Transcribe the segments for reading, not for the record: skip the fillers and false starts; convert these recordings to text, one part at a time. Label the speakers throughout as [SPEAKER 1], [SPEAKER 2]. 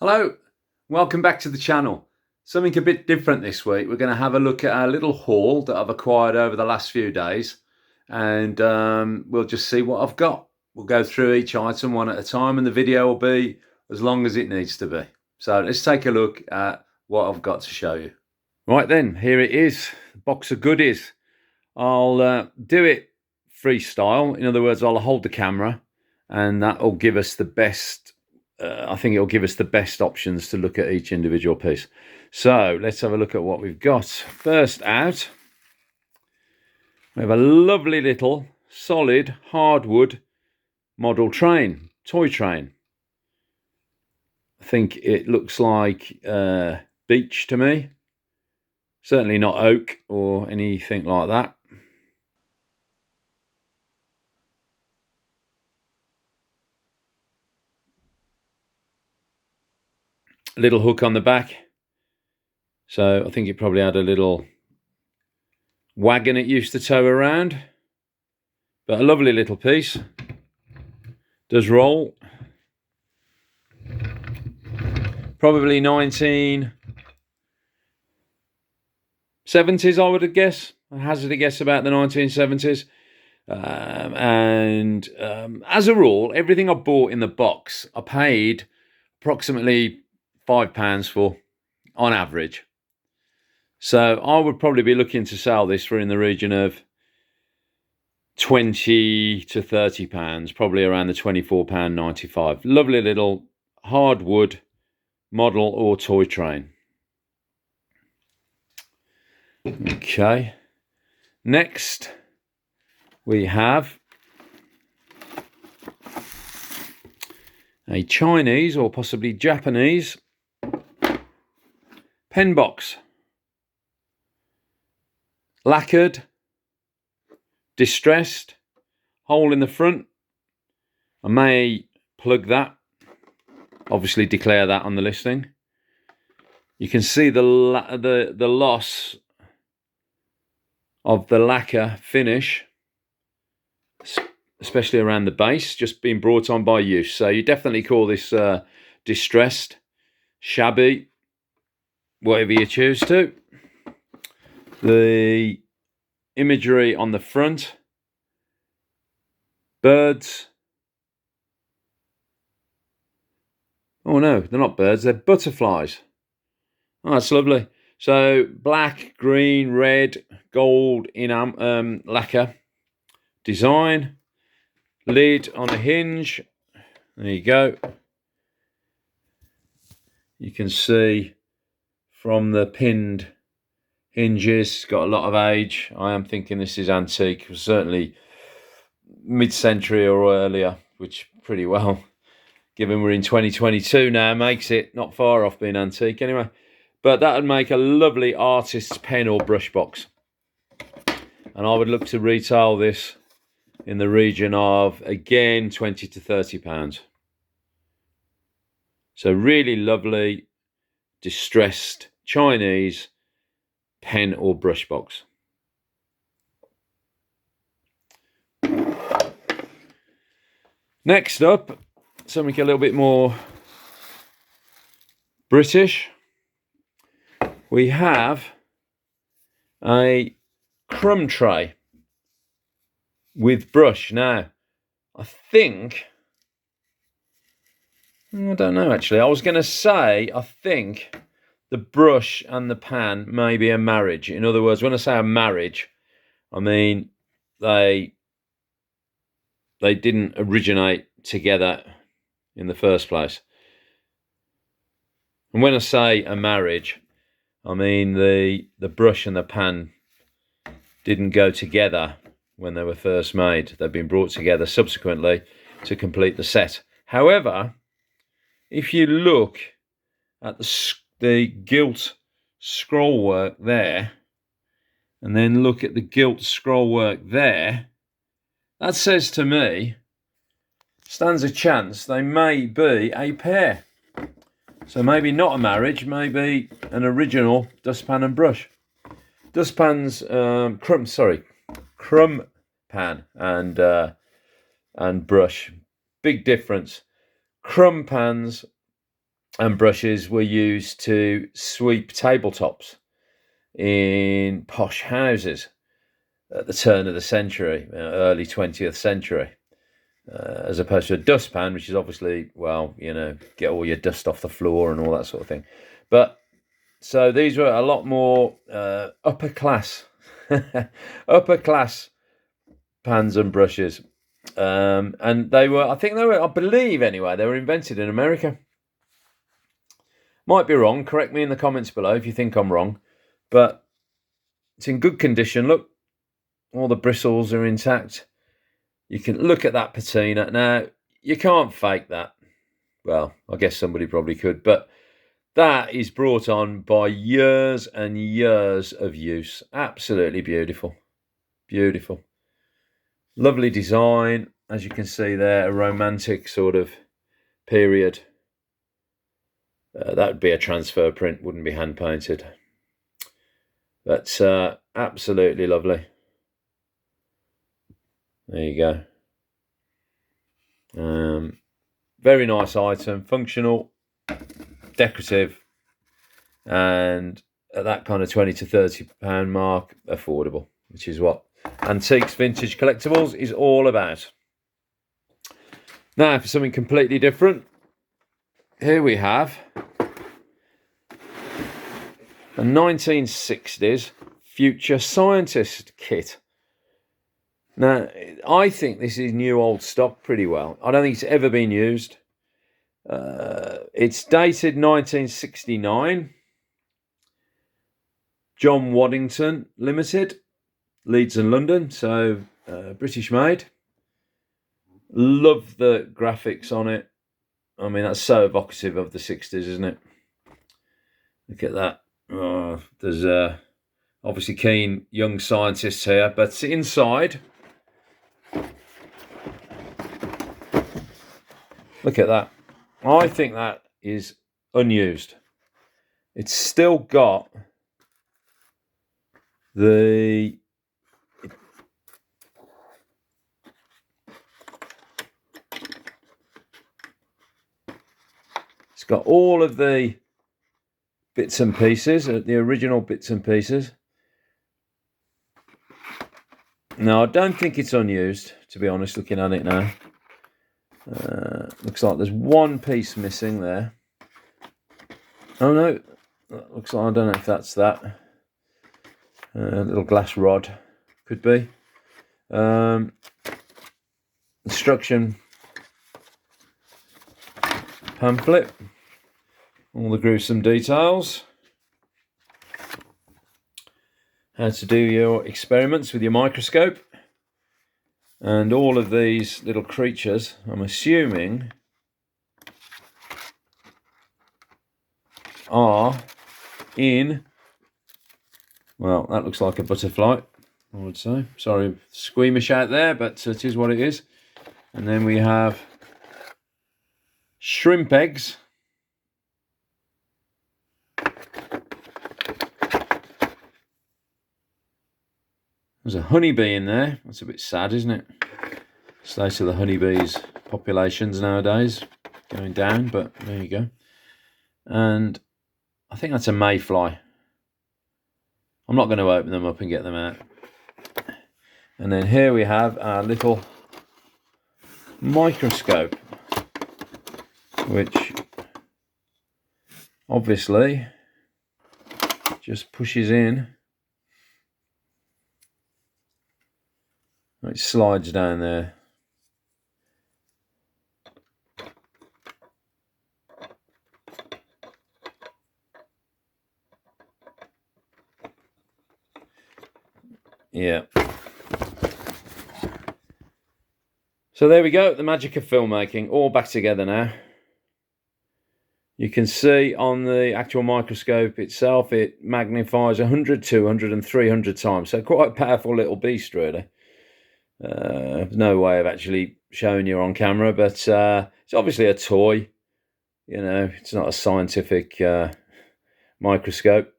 [SPEAKER 1] Hello, welcome back to the channel. Something a bit different this week. We're going to have a look at our little haul that I've acquired over the last few days, and we'll just see what I've got. We'll go through each item one at a time, and the video will be as long as it needs to be. So let's take a look at what I've got to show you. Right then, here it is, a box of goodies. I'll do it freestyle. In other words, I'll hold the camera, and that will give us the best. I think it'll give us the best options to look at each individual piece. So let's have a look at what we've got. First out, we have a lovely little solid hardwood model train, toy train. I think it looks like beech to me. Certainly not oak or anything like that. Little hook on the back. So I think it probably had a little wagon it used to tow around. But a lovely little piece. Does roll. Probably 1970s, I would guess. I hazard a guess about the 1970s. As a rule, everything I bought in the box, I paid approximately £5 for, on average. So I would probably be looking to sell this for in the region of £20 to £30, probably around the £24.95. Lovely little hardwood model or toy train. Okay. Next, we have a Chinese or possibly Japanese pen box. Lacquered, distressed, hole in the front. I may plug that, obviously declare that on the listing. You can see the loss of the lacquer finish, especially around the base, just being brought on by use. So you definitely call this distressed, shabby, whatever you choose to. The imagery on the front, birds. Oh no, they're not birds, they're butterflies. Oh, that's lovely. So black, green, red, gold in lacquer design. Lid on a hinge. There you go. You can see from the pinned hinges, got a lot of age. I am thinking this is antique, certainly mid-century or earlier, which pretty well, given we're in 2022 now, makes it not far off being antique anyway. But that would make a lovely artist's pen or brush box. And I would look to retail this in the region of, again, £20 to £30. So really lovely, distressed Chinese pen or brush box. Next up, something a little bit more British. We have a crumb tray with brush. Now, I don't know actually. I was going to say, I think the brush and the pan may be a marriage. In other words, when I say a marriage, I mean they didn't originate together in the first place. And when I say a marriage, I mean the brush and the pan didn't go together when they were first made. They've been brought together subsequently to complete the set. However, if you look at the gilt scroll work there, and then look at the gilt scroll work there, that says to me, stands a chance they may be a pair. So maybe not a marriage, maybe an original dustpan and brush. Dustpan's crumb pan and brush. Big difference. Crumb pans and brushes were used to sweep tabletops in posh houses at the turn of the century, early 20th century, as opposed to a dustpan, which is obviously, well, you know, get all your dust off the floor and all that sort of thing. But so these were a lot more upper class, upper class pans and brushes. And they were, I think they were, I believe anyway, they were invented in America. Might be wrong. Correct me in the comments below if you think I'm wrong. But it's in good condition. Look, all the bristles are intact. You can look at that patina. Now, you can't fake that. Well, I guess somebody probably could. But that is brought on by years and years of use. Absolutely beautiful. Beautiful. Lovely design. As you can see there, a romantic sort of period. That would be a transfer print, wouldn't be hand painted. That's absolutely lovely. There you go. Very nice item, functional, decorative, and at that kind of £20 to £30 mark, affordable, which is what Antiques Vintage Collectibles is all about. Now for something completely different, here we have a 1960s Future Scientist kit. Now, I think this is new old stock pretty well. I don't think it's ever been used. It's dated 1969. John Waddington Limited, Leeds and London, so British made. Love the graphics on it. I mean, that's so evocative of the 60s, isn't it? Look at that. Oh, there's obviously keen young scientists here, but inside, look at that. I think that is unused. It's still got the it's got all of the bits and pieces, the original bits and pieces. No, I don't think it's unused, to be honest, looking at it now. Looks like there's one piece missing there. Oh no, that looks like, I don't know if that's that. Little glass rod, could be. Instruction pamphlet. All the gruesome details. How to do your experiments with your microscope. And all of these little creatures, I'm assuming, are in, well, that looks like a butterfly, I would say. Sorry, squeamish out there, but it is what it is. And then we have shrimp eggs. There's a honeybee in there. That's a bit sad, isn't it? State of the honeybees populations nowadays going down, but there you go. And I think that's a mayfly. I'm not going to open them up and get them out. And then here we have our little microscope, which obviously just pushes in. It slides down there. Yeah. So there we go, the magic of filmmaking, all back together now. You can see on the actual microscope itself, it magnifies 100, 200 and 300 times. So quite a powerful little beast, really. There's no way of actually showing you on camera, but it's obviously a toy. You know, it's not a scientific microscope.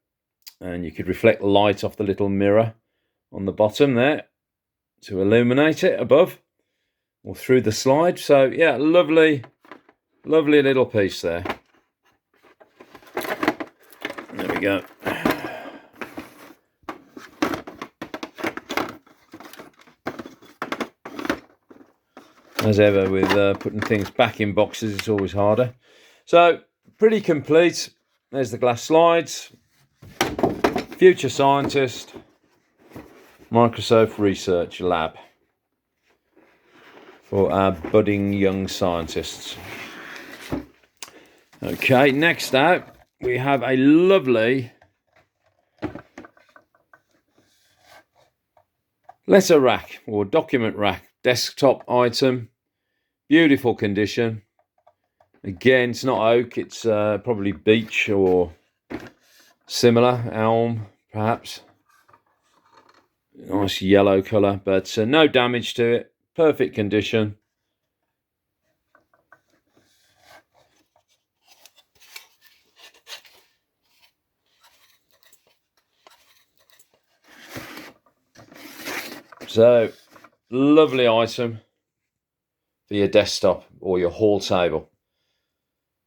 [SPEAKER 1] And you could reflect light off the little mirror on the bottom there to illuminate it above or through the slide. So yeah, lovely, lovely little piece there. There we go. As ever with putting things back in boxes, it's always harder. So, pretty complete. There's the glass slides. Future Scientist. Microsoft Research Lab. For our budding young scientists. Okay, next out, we have a lovely letter rack or document rack, desktop item, beautiful condition. Again, it's not oak, it's probably beech or similar, elm perhaps. Nice yellow colour, but no damage to it, perfect condition. So, lovely item for your desktop or your hall table.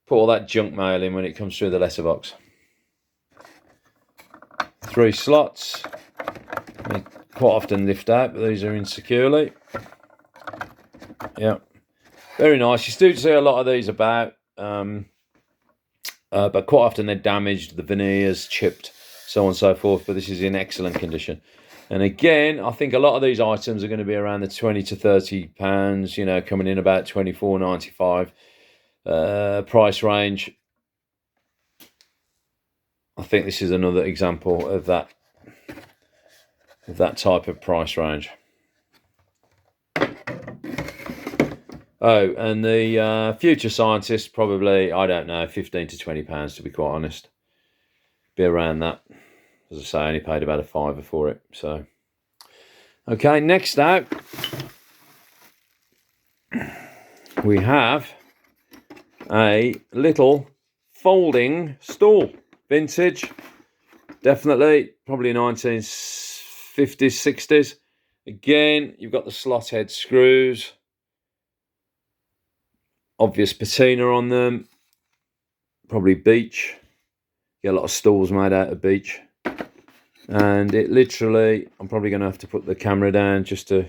[SPEAKER 1] Put all that junk mail in when it comes through the letterbox. 3 slots. They quite often lift out, but these are in securely. Yeah, very nice. You do see a lot of these about, but quite often they're damaged, the veneers chipped, so on and so forth. But this is in excellent condition. And again, I think a lot of these items are going to be around the £20 to £30, you know, coming in about £24.95 price range. I think this is another example of that type of price range. Oh, and the Future Scientist, probably, I don't know, £15 to £20 to be quite honest. Be around that. As I say, I only paid about a £5 for it. So, okay, next out, we have a little folding stool. Vintage, definitely, probably 1950s, 60s. Again, you've got the slot head screws. Obvious patina on them. Probably beech. Get a lot of stools made out of beech. And it literally, I'm probably going to have to put the camera down just to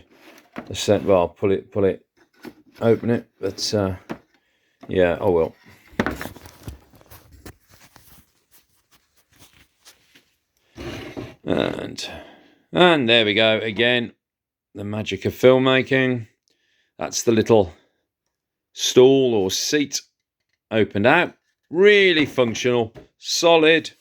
[SPEAKER 1] set. Well, pull it, open it. But yeah, I will. And there we go again. The magic of filmmaking. That's the little stool or seat opened out. Really functional, solid.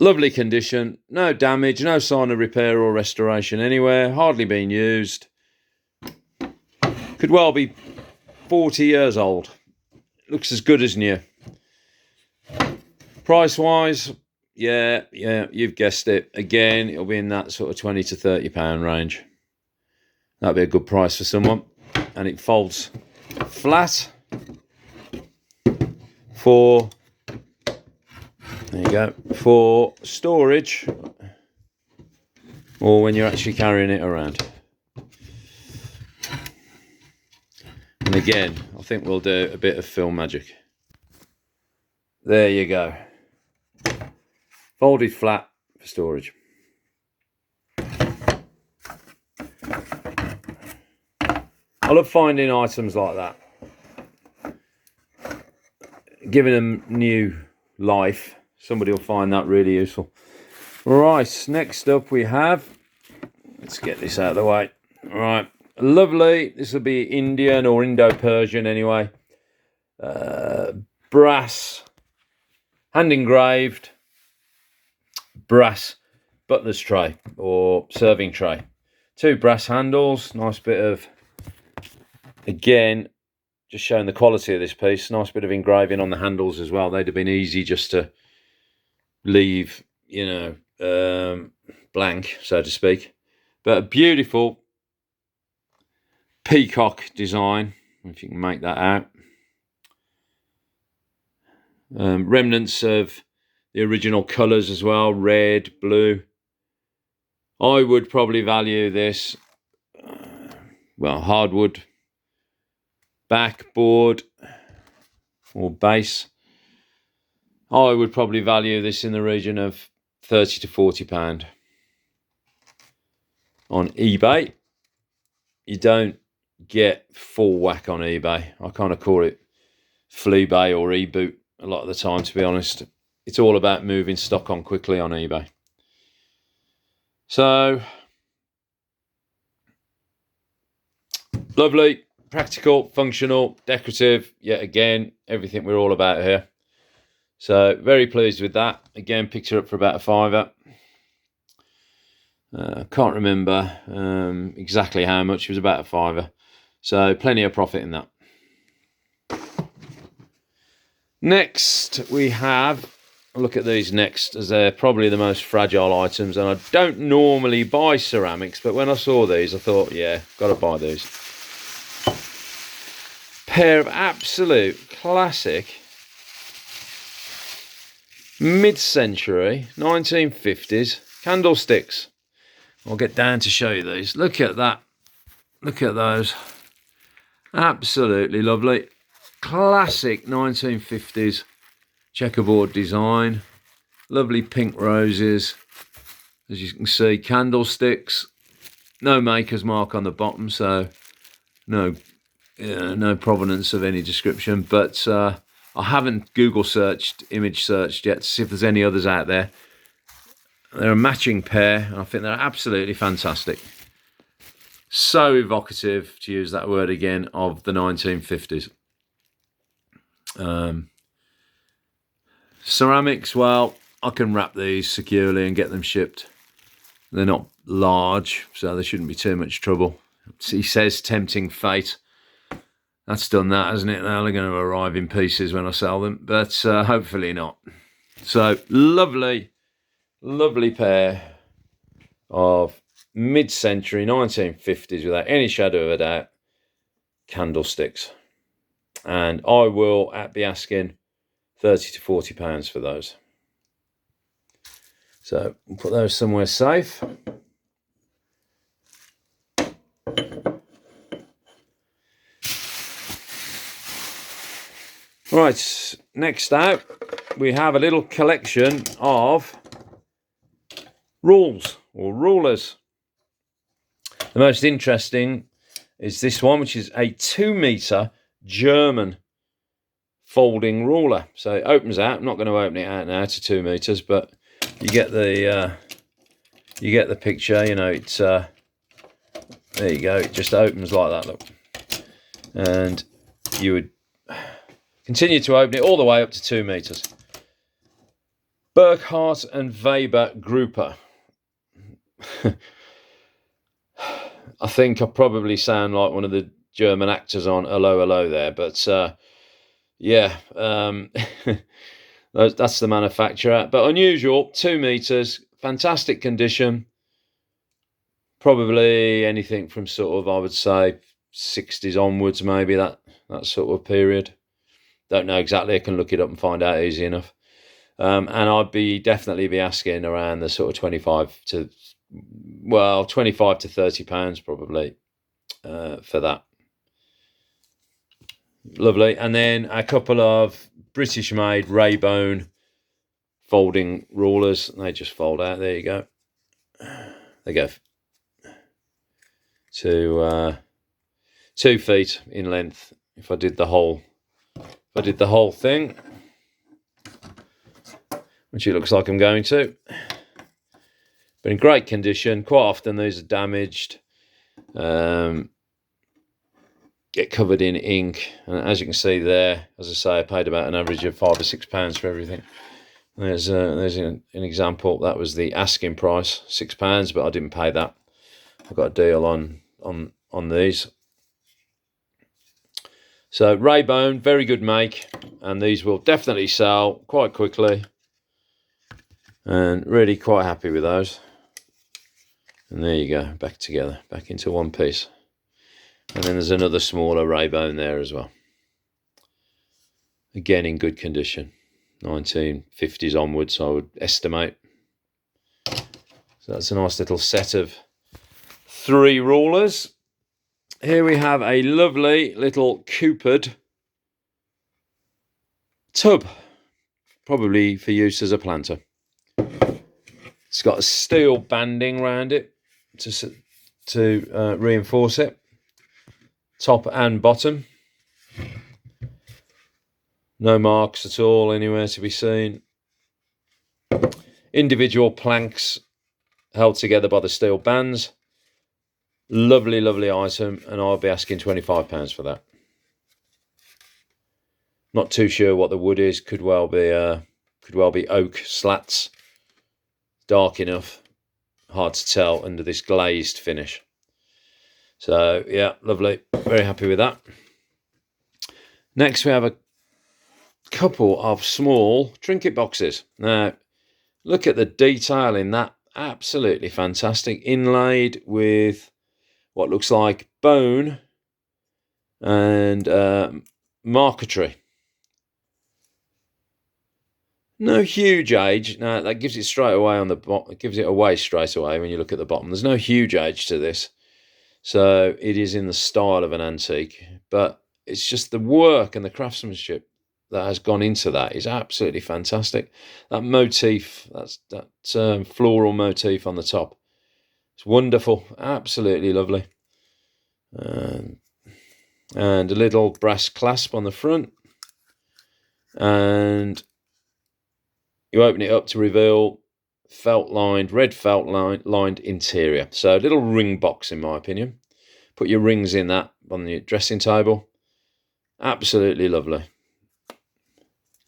[SPEAKER 1] Lovely condition, no damage, no sign of repair or restoration anywhere, hardly been used. Could well be 40 years old. Looks as good as new. Price-wise, yeah, you've guessed it. Again, it'll be in that sort of £20 to £30 range. That'd be a good price for someone. And it folds flat for... There you go, for storage or when you're actually carrying it around. And again, I think we'll do a bit of film magic. There you go. Folded flat for storage. I love finding items like that. Giving them new life. Somebody will find that really useful. Right, next up we have, let's get this out of the way. All right, lovely. This will be Indian or Indo-Persian anyway. Brass, hand engraved, brass butler's tray or serving tray. 2 brass handles, nice bit of, again, just showing the quality of this piece. Nice bit of engraving on the handles as well. They'd have been easy just to leave, you know, blank, so to speak. But a beautiful peacock design, if you can make that out. Remnants of the original colours as well, red, blue. I would probably value this, well, hardwood backboard or base, I would probably value this in the region of £30 to £40 on eBay. You don't get full whack on eBay. I kind of call it Fleabay or eBoot a lot of the time, to be honest. It's all about moving stock on quickly on eBay. So, lovely, practical, functional, decorative. Yet again, everything we're all about here. So, very pleased with that. Again, picked her up for about £5. Can't remember exactly how much. It was about £5. So, plenty of profit in that. Next, we have a look at these next, as they're probably the most fragile items. And I don't normally buy ceramics, but when I saw these, I thought, yeah, got to buy these. Pair of absolute classic mid-century 1950s candlesticks. I'll get down to show you these. Look at that. Look at those. Absolutely lovely. Classic 1950s checkerboard design. Lovely pink roses. As you can see, candlesticks. No maker's mark on the bottom, so no provenance of any description. But I haven't Google searched, image searched yet to see if there's any others out there. They're a matching pair, and I think they're absolutely fantastic. So evocative, to use that word again, of the 1950s. Ceramics, well, I can wrap these securely and get them shipped. They're not large, so there shouldn't be too much trouble. He says tempting fate. That's done that, hasn't it? Now they're going to arrive in pieces when I sell them, but hopefully not. So, lovely pair of mid-century 1950s, without any shadow of a doubt, candlesticks. And I will be asking £30 to £40 for those. So we'll put those somewhere safe. Right, next out, we have a little collection of rules or rulers. The most interesting is this one, which is a 2-meter German folding ruler. So it opens out. I'm not going to open it out now to 2 meters, but you get the picture. You know, it's there you go. It just opens like that. Look, and you would continue to open it all the way up to 2 meters. Burkhardt and Weber Grouper. I think I probably sound like one of the German actors on Hello, Hello there, but yeah, that's the manufacturer. But unusual, 2 meters, fantastic condition. Probably anything from sort of, I would say, 60s onwards, maybe that sort of period. Don't know exactly. I can look it up and find out easy enough. And I'd definitely be asking around the sort of 25 to £30 probably for that. Lovely. And then a couple of British-made Raybone folding rulers. They just fold out. There you go. They go to 2 feet in length. If I did the whole thing, which it looks like I'm going to, but in great condition. Quite often these are damaged, get covered in ink, and as you can see there, as I say, I paid about an average of £5 or £6 for everything. There's an example. That was the asking price, £6, but I didn't pay that. I got a deal on these. So Raybone, very good make, and these will definitely sell quite quickly, and really quite happy with those. And there you go, back together, back into one piece. And then there's another smaller Raybone there as well. Again, in good condition, 1950s onwards, I would estimate. So that's a nice little set of 3 rulers. Here we have a lovely little coopered tub. probably for use as a planter. It's got a steel banding around it to reinforce it, top and bottom. No marks at all anywhere to be seen. Individual planks held together by the steel bands. Lovely, lovely item, and I'll be asking £25 for that. Not too sure what the wood is. Could well be oak slats. Dark enough, hard to tell under this glazed finish. So yeah, lovely. Very happy with that. Next, we have a couple of small trinket boxes. Now, look at the detail in that. Absolutely fantastic. Inlaid with what looks like bone and marquetry. No huge age. Now that gives it straight away on the bottom. It gives it away straight away when you look at the bottom. There's no huge age to this, so it is in the style of an antique. But it's just the work and the craftsmanship that has gone into that is absolutely fantastic. That motif, that floral motif on the top, it's wonderful. Absolutely lovely. And a little brass clasp on the front, and you open it up to reveal red felt lined interior. So a little ring box, in my opinion. Put your rings in that on your dressing table. Absolutely lovely.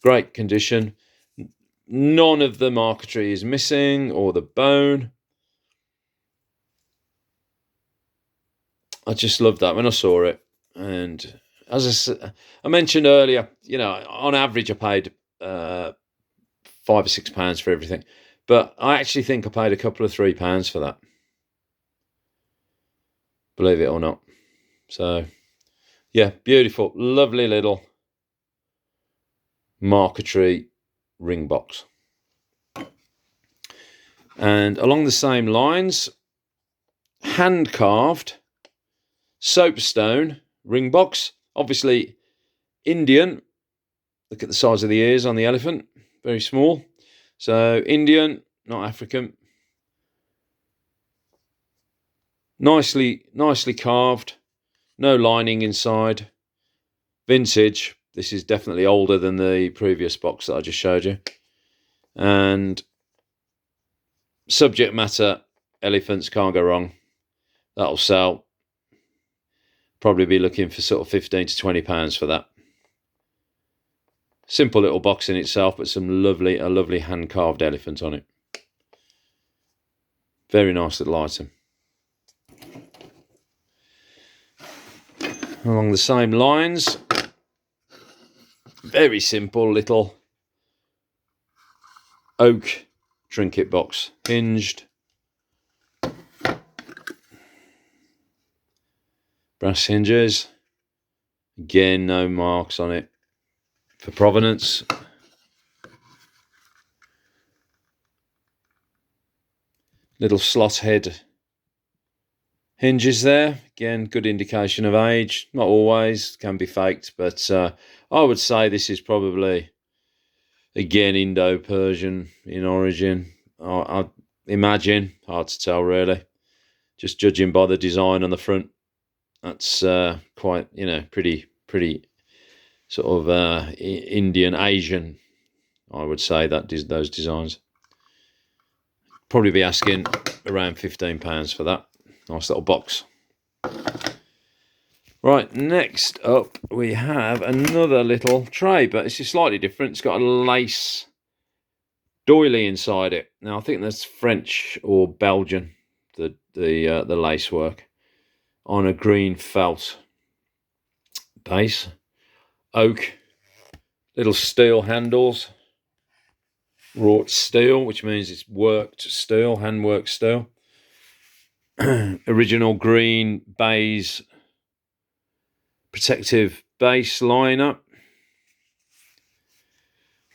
[SPEAKER 1] Great condition. None of the marquetry is missing or the bone. I just loved that when I saw it. And as I mentioned earlier, you know, on average I paid £5 or £6 for everything, but I actually think I paid a couple of £3 for that, believe it or not. So yeah, beautiful, lovely little marquetry ring box. And along the same lines, hand carved soapstone ring box, obviously Indian. Look at the size of the ears on the elephant, very small. So Indian, not African. Nicely carved. No lining inside. Vintage. This is definitely older than the previous box that I just showed you. And subject matter, elephants, can't go wrong. That'll sell. Probably be looking for sort of £15 to £20 for that. Simple little box in itself, but a lovely hand carved elephant on it. Very nice little item. Along the same lines, very simple little oak trinket box, hinged. Brass hinges. Again, no marks on it for provenance. Little slot head hinges there. Again, good indication of age. Not always, can be faked, but I would say this is probably, again, Indo-Persian in origin. I imagine, hard to tell really. Just judging by the design on the front, that's quite, you know, pretty sort of Indian, Asian, I would say, that those designs. Probably be asking around £15 for that. Nice little box. Right, next up we have another little tray, but it's slightly different. It's got a lace doily inside it. Now I think that's French or Belgian, the lace work, on a green felt base. Oak, little steel handles, wrought steel, which means it's worked steel, hand worked steel. Original green baize protective base liner.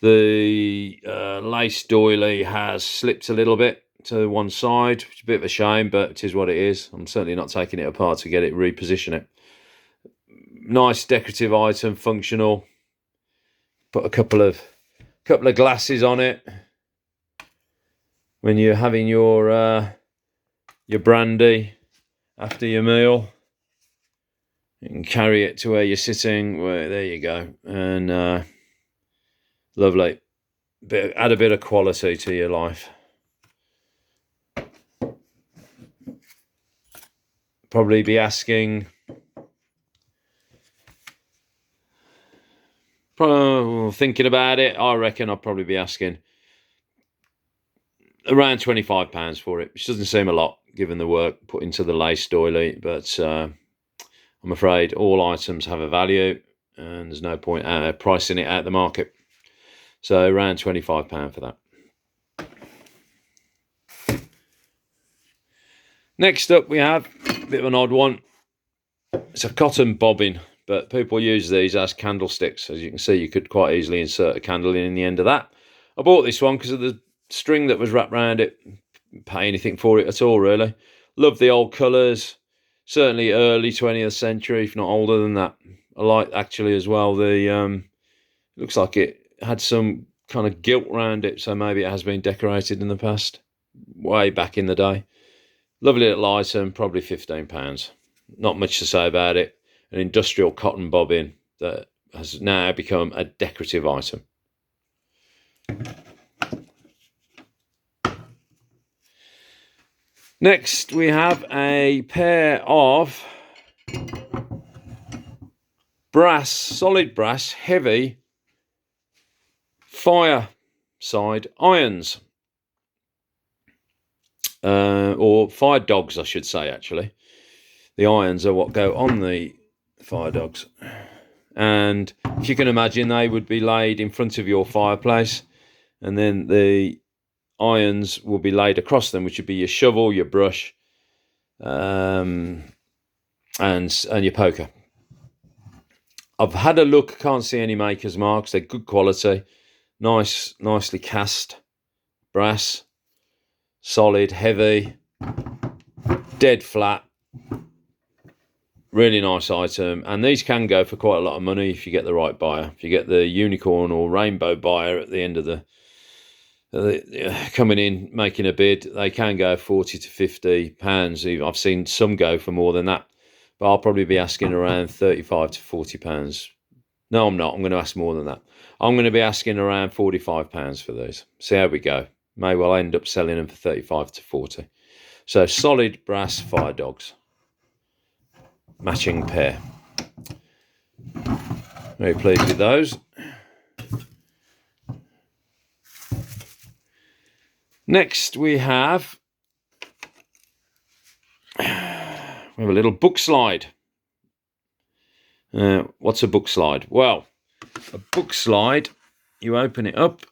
[SPEAKER 1] The lace doily has slipped a little bit to one side, which is a bit of a shame, but it is what it is. I'm certainly not taking it apart to get it, reposition it. Nice decorative item, functional. Put a couple of Couple of glasses on it when you're having your brandy after your meal. You can carry it to where you're sitting. Well, there you go. And lovely. Add a bit of quality to your life. Probably be asking, thinking about it, I reckon I'll probably be asking around £25 for it, which doesn't seem a lot given the work put into the lace doily, but I'm afraid all items have a value and there's no point pricing it out the market. So around £25 for that. Next up we have a bit of an odd one. It's a cotton bobbin, but people use these as candlesticks. As you can see, you could quite easily insert a candle in the end of that. I bought this one because of the string that was wrapped around it. Didn't pay anything for it at all, really. Love the old colours. Certainly early 20th century, if not older than that. I like, actually, as well, the looks like it had some kind of gilt around it, so maybe it has been decorated in the past, way back in the day. Lovely little item, probably £15. Not much to say about it. An industrial cotton bobbin that has now become a decorative item. Next, we have a pair of brass, solid brass, heavy fireside irons. Or fire dogs, I should say, actually. The irons are what go on the fire dogs. And if you can imagine, they would be laid in front of your fireplace, and then the irons will be laid across them, which would be your shovel, your brush, and your poker. I've had a look, can't see any maker's marks. They're good quality, nicely cast brass, solid, heavy, dead flat. Really nice item, and these can go for quite a lot of money if you get the right buyer. If you get the unicorn or rainbow buyer at the end of the coming in making a bid, they can go £40 to £50. I've seen some go for more than that, but I'll probably be asking around £35 to £40. No, I'm not. I'm going to ask more than that. I'm going to be asking around £45 for these. See how we go. May well end up selling them for 35 to 40. So solid brass fire dogs. Matching pair. Very pleased with those. Next we have a little book slide. What's a book slide? Well, a book slide, you open it up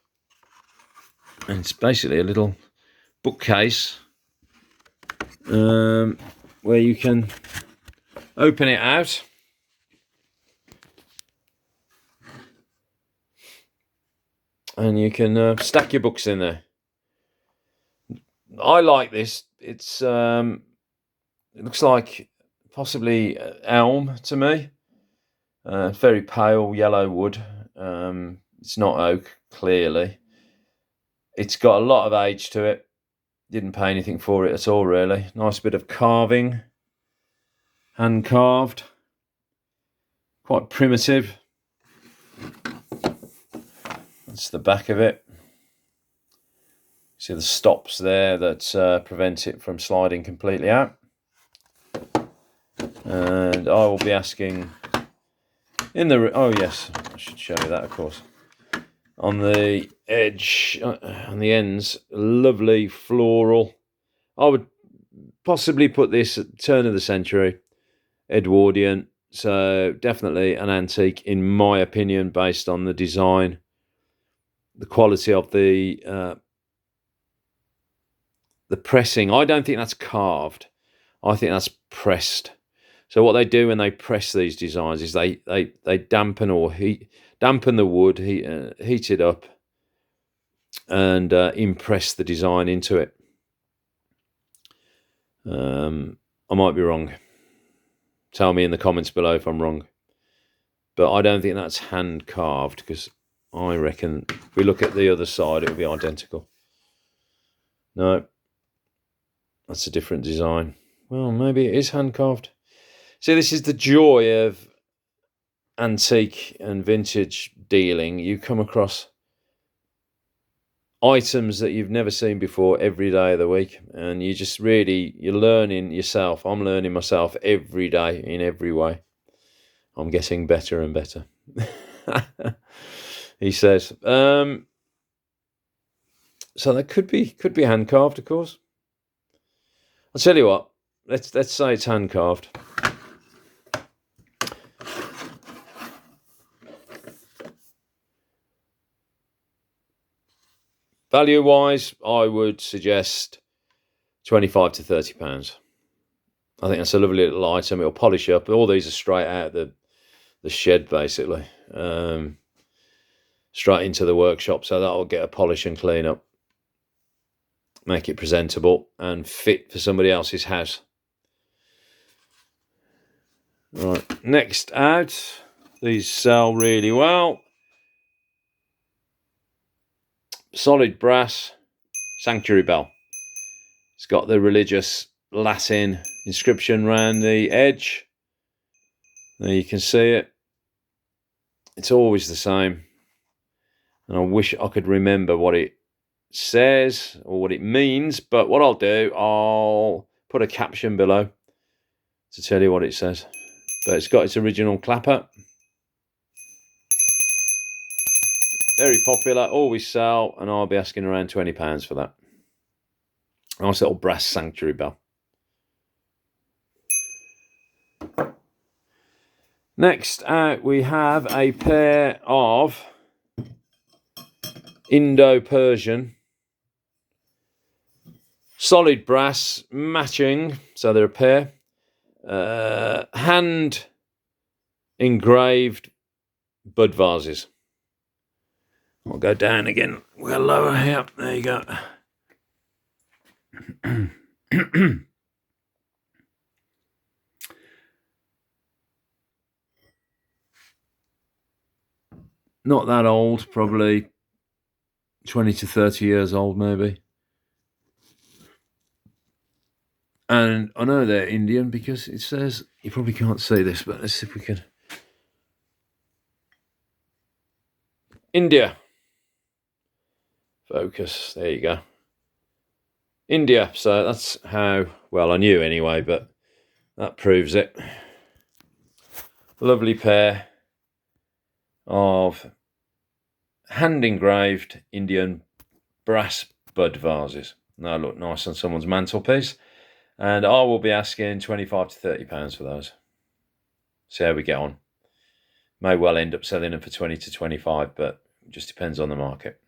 [SPEAKER 1] and it's basically a little bookcase where you can open it out and you can stack your books in there. I like this. It's it looks like possibly elm to me. Very pale yellow wood. It's not oak, clearly. It's got a lot of age to it. Didn't pay anything for it at all, really. Nice bit of carving. Hand carved. Quite primitive. That's the back of it. See the stops there that prevent it from sliding completely out. And I will be asking in the... Oh, yes. I should show you that, of course. On the edge, on the ends, lovely floral. I would possibly put this at turn of the century, Edwardian. So definitely an antique, in my opinion, based on the design, the quality of the pressing. I don't think that's carved. I think that's pressed. So what they do when they press these designs is they dampen or dampen the wood, heat it up, and impress the design into it. I might be wrong. Tell me in the comments below if I'm wrong. But I don't think that's hand carved, because I reckon if we look at the other side, it'll be identical. No, that's a different design. Well, maybe it is hand carved. See, this is the joy of antique and vintage dealing. You come across items that you've never seen before every day of the week, and you just really, you're learning yourself. I'm learning myself every day in every way. I'm getting better and better. He says. So that could be hand carved, of course. I'll tell you what. Let's say it's hand carved. Value wise, I would suggest £25 to £30. I think that's a lovely little item. It'll polish up. All these are straight out of the shed, basically. Straight into the workshop, so that'll get a polish and clean up. Make it presentable and fit for somebody else's house. Right, next out. These sell really well. Solid brass sanctuary bell. It's got the religious Latin inscription around the edge. There you can see it. It's always the same. And I wish I could remember what it says or what it means, but what I'll do, I'll put a caption below to tell you what it says. But it's got its original clapper. Very popular, always sell, and I'll be asking around £20 for that. Nice little brass sanctuary bell. Next out, we have a pair of Indo-Persian solid brass matching, so they're a pair, hand engraved bud vases. I'll go down again. We'll lower here. There you go. Not that old, probably 20 to 30 years old, maybe. And I know they're Indian because it says, you probably can't see this, but let's see if we can. India. Focus. There you go. India. So that's how, well, I knew anyway, but that proves it. Lovely pair of hand engraved Indian brass bud vases. They look nice on someone's mantelpiece. And I will be asking £25 to £30 for those. See how we get on. May well end up selling them for 20 to 25, but it just depends on the market.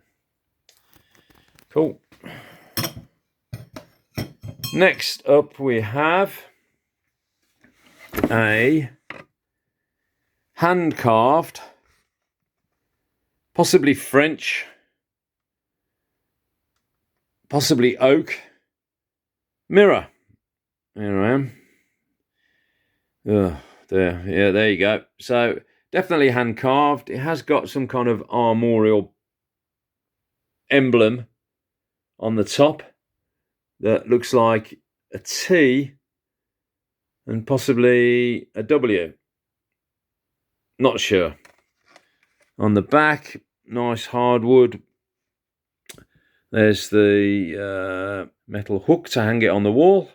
[SPEAKER 1] Cool. Next up we have a hand-carved, possibly French, possibly oak mirror. Here I am. Oh, there. Yeah, there you go. So definitely hand carved. It has got some kind of armorial emblem on the top that looks like a T and possibly a W. Not sure. On the back, nice hardwood. There's the metal hook to hang it on the wall.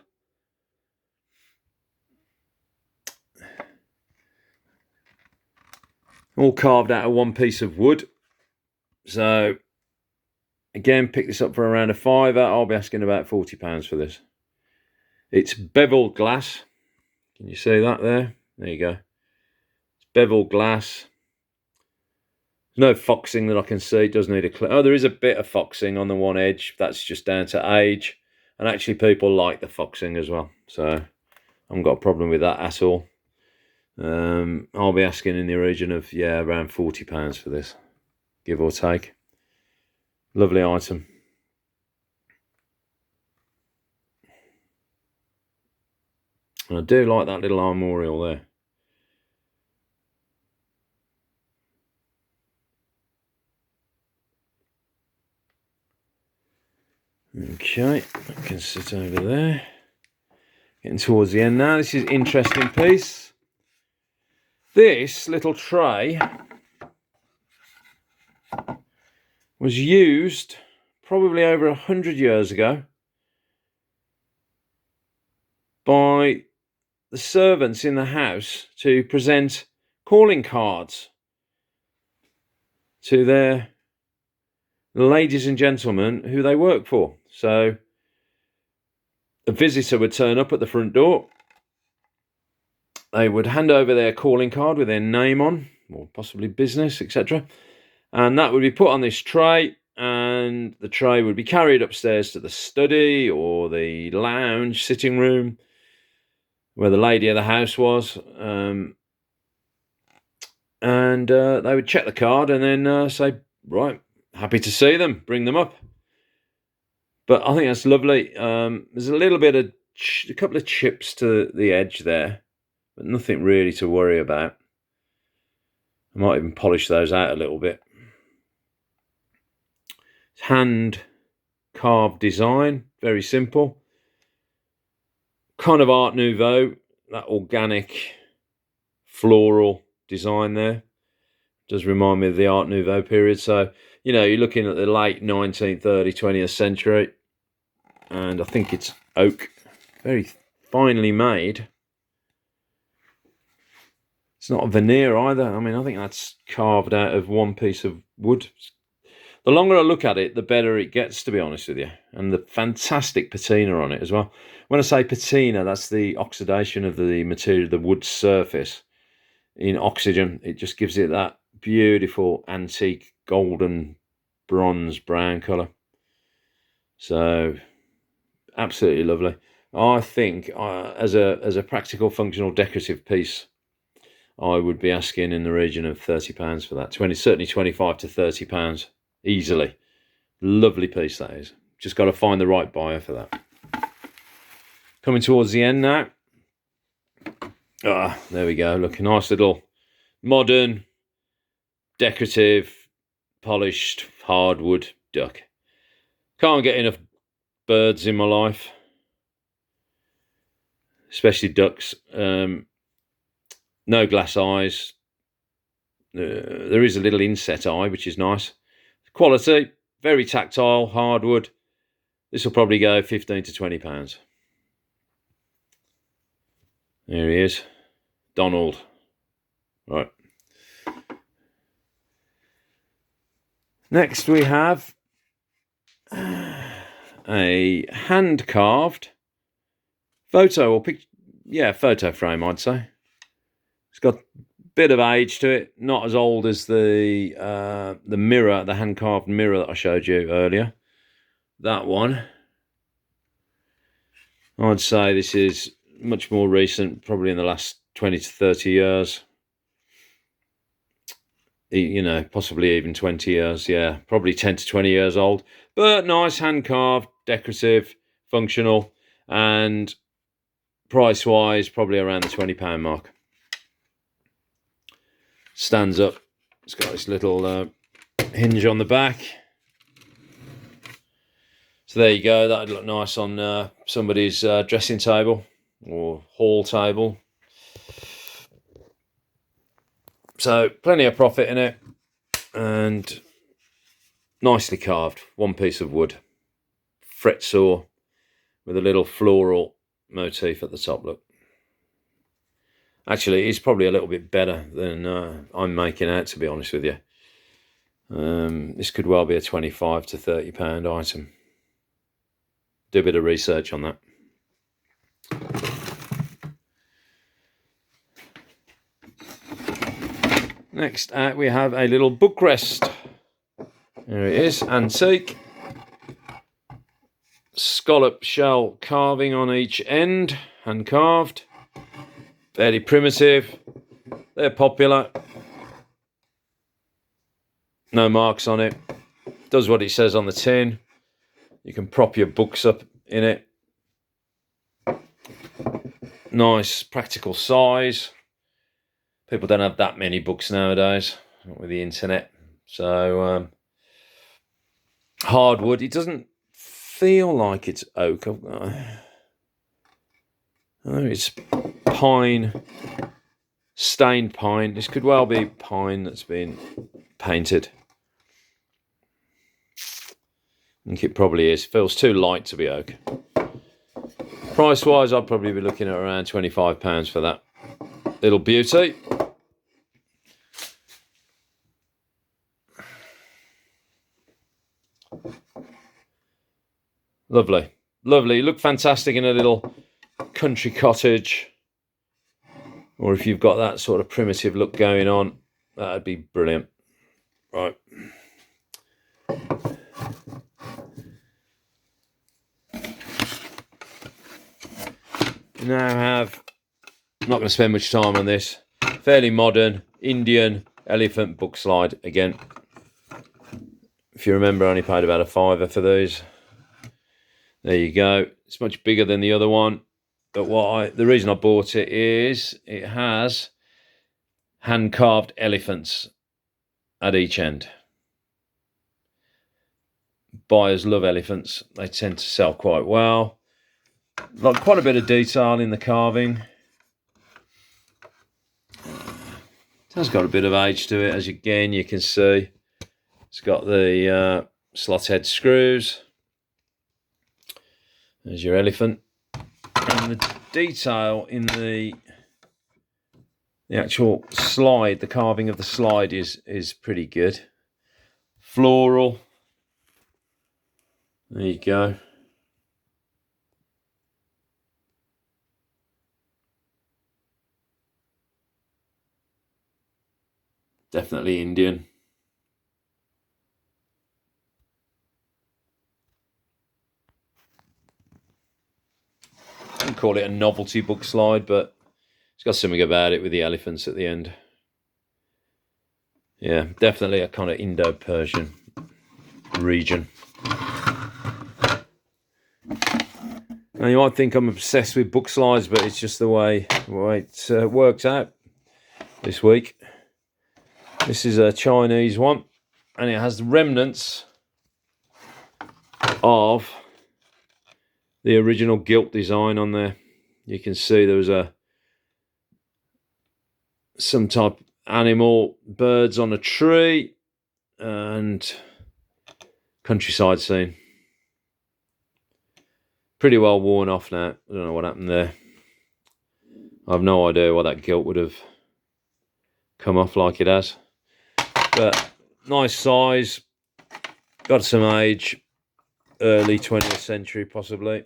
[SPEAKER 1] All carved out of one piece of wood. So, again, pick this up for around a £5. I'll be asking about £40 for this. It's beveled glass. Can you see that there? There you go. It's beveled glass. There's no foxing that I can see. It does need a clip. Oh, there is a bit of foxing on the one edge. That's just down to age. And actually, people like the foxing as well. So, I haven't got a problem with that at all. I'll be asking in the region of, yeah, around £40 for this, give or take. Lovely item. And I do like that little armorial there. Okay, I can sit over there. Getting towards the end now. This is an interesting piece. This little tray was used probably over 100 years ago by the servants in the house to present calling cards to their ladies and gentlemen who they work for. So a visitor would turn up at the front door. They would hand over their calling card with their name on, or possibly business, etc. And that would be put on this tray, and the tray would be carried upstairs to the study or the lounge, sitting room, where the lady of the house was. And they would check the card and then say, right, happy to see them, bring them up. But I think that's lovely. There's a little bit of a couple of chips to the edge there, but nothing really to worry about. I might even polish those out a little bit. Hand carved design, very simple. Kind of Art Nouveau, that organic floral design there. Does remind me of the Art Nouveau period. So, you know, you're looking at the late 19th, early 20th century. And I think it's oak. Very finely made. It's not a veneer either. I mean, I think that's carved out of one piece of wood. The longer I look at it, the better it gets, to be honest with you. And the fantastic patina on it as well. When I say patina, that's the oxidation of the material, the wood surface in oxygen. It just gives it that beautiful antique golden bronze brown colour. So absolutely lovely. I think as a practical functional decorative piece, I would be asking in the region of £30 for that. Certainly 25 to £30 easily. Lovely piece that is. Just got to find the right buyer for that. Coming towards the end now. There we go. Look, a nice little modern, decorative, polished hardwood duck. Can't get enough birds in my life, especially ducks. No glass eyes. There is a little inset eye, which is nice. Quality, very tactile, hardwood. This will probably go £15 to £20. There he is, Donald. Right. Next we have a hand-carved photo or picture. Yeah, photo frame, I'd say. It's got a bit of age to it. Not as old as the mirror, the hand-carved mirror that I showed you earlier. That one. I'd say this is much more recent, probably in the last 20 to 30 years. You know, possibly even 20 years. Yeah, probably 10 to 20 years old. But nice, hand-carved, decorative, functional, and price-wise, probably around the £20 mark. Stands up. It's got this little hinge on the back. So there you go. That'd look nice on somebody's dressing table or hall table. So plenty of profit in it, and nicely carved. One piece of wood, fret saw with a little floral motif at the top. Look, actually, it's probably a little bit better than I'm making out, to be honest with you. This could well be a £25 to £30 item. Do a bit of research on that. Next we have a little bookrest. There it is, antique. Scallop shell carving on each end, hand carved. Fairly primitive. They're popular. No marks on it. Does what it says on the tin. You can prop your books up in it. Nice practical size. People don't have that many books nowadays, not with the internet. So hardwood. It doesn't feel like it's oak. It's pine, stained pine. This could well be pine that's been painted. I think it probably is. Feels too light to be oak. Price-wise, I'd probably be looking at around £25 for that little beauty. Lovely. Lovely. Look fantastic in a little country cottage. Or if you've got that sort of primitive look going on, that'd be brilliant. Right. Now have, I'm not going to spend much time on this, fairly modern Indian elephant book slide again. If you remember, I only paid about £5 for these. There you go. It's much bigger than the other one, but the reason I bought it is it has hand carved elephants at each end. Buyers love elephants. They tend to sell quite well. Like quite a bit of detail in the carving. It has got a bit of age to it, as again you can see. It's got the slot head screws. There's your elephant. And the detail in the actual slide, the carving of the slide is pretty good. Floral. There you go. Definitely Indian. I wouldn't call it a novelty book slide, but it's got something about it with the elephants at the end. Yeah, definitely a kind of Indo-Persian region. Now you might think I'm obsessed with book slides, but it's just the way it works out this week. This is a Chinese one, and it has the remnants of the original gilt design on there. You can see there was some type of animal, birds on a tree, and countryside scene. Pretty well worn off now. I don't know what happened there. I have no idea why that gilt would have come off like it has. But nice size, got some age, early 20th century possibly.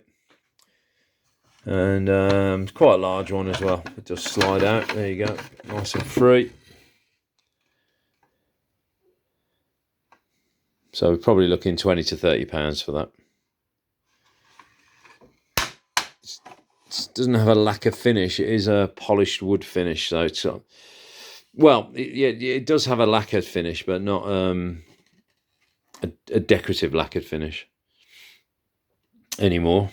[SPEAKER 1] And it's quite a large one as well. It does slide out. There you go. Nice and free. So we're probably looking £20 to £30 for that. It doesn't have a lacquer finish. It is a polished wood finish. So it's well, it does have a lacquered finish, but not a decorative lacquered finish anymore.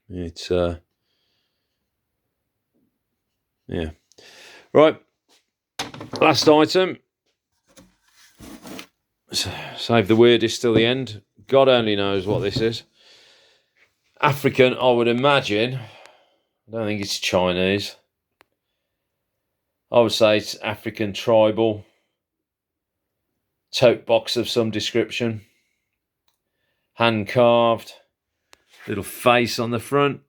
[SPEAKER 1] It's yeah. Right. Last item. Save the weirdest till the end. God only knows what this is. African, I would imagine. I don't think it's Chinese. I would say it's African tribal. Tote box of some description. Hand carved. Little face on the front.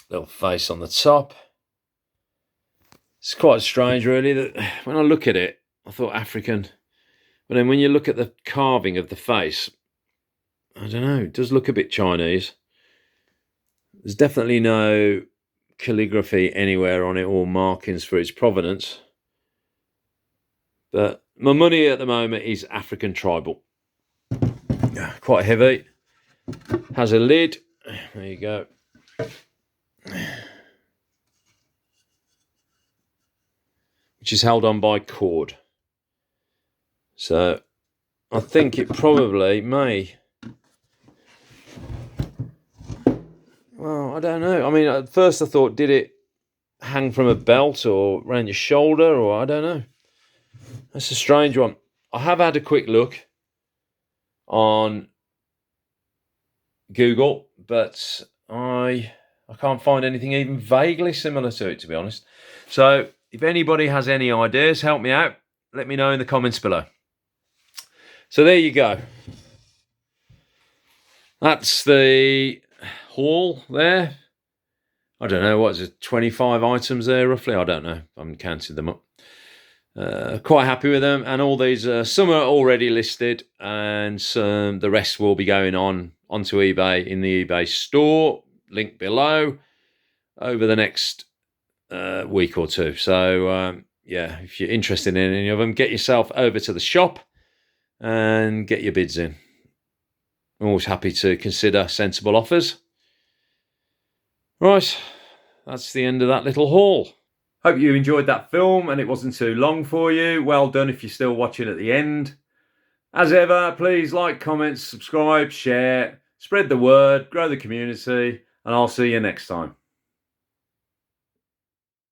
[SPEAKER 1] Little face on the top. It's quite strange really that when I look at it, I thought African. But then when you look at the carving of the face, I don't know, it does look a bit Chinese. There's definitely no calligraphy anywhere on it or markings for its provenance. But my money at the moment is African tribal. Quite heavy. Has a lid. There you go. Which is held on by cord. So I think it probably may. Well, I don't know. I mean, at first I thought, did it hang from a belt or around your shoulder, or I don't know. That's a strange one. I have had a quick look on Google, but I can't find anything even vaguely similar to it, to be honest. So if anybody has any ideas, help me out. Let me know in the comments below. So there you go. That's the haul there. I don't know, what is it, 25 items there roughly? I don't know. I haven't counted them up. Quite happy with them, and all these some are already listed, and the rest will be going onto eBay in the eBay store, link below, over the next week or two. So yeah, if you're interested in any of them, get yourself over to the shop and get your bids in. I'm always happy to consider sensible offers. Right, that's the end of that little haul. Hope you enjoyed that film and it wasn't too long for you. Well done if you're still watching at the end. As ever, please like, comment, subscribe, share, spread the word, grow the community, and I'll see you next time.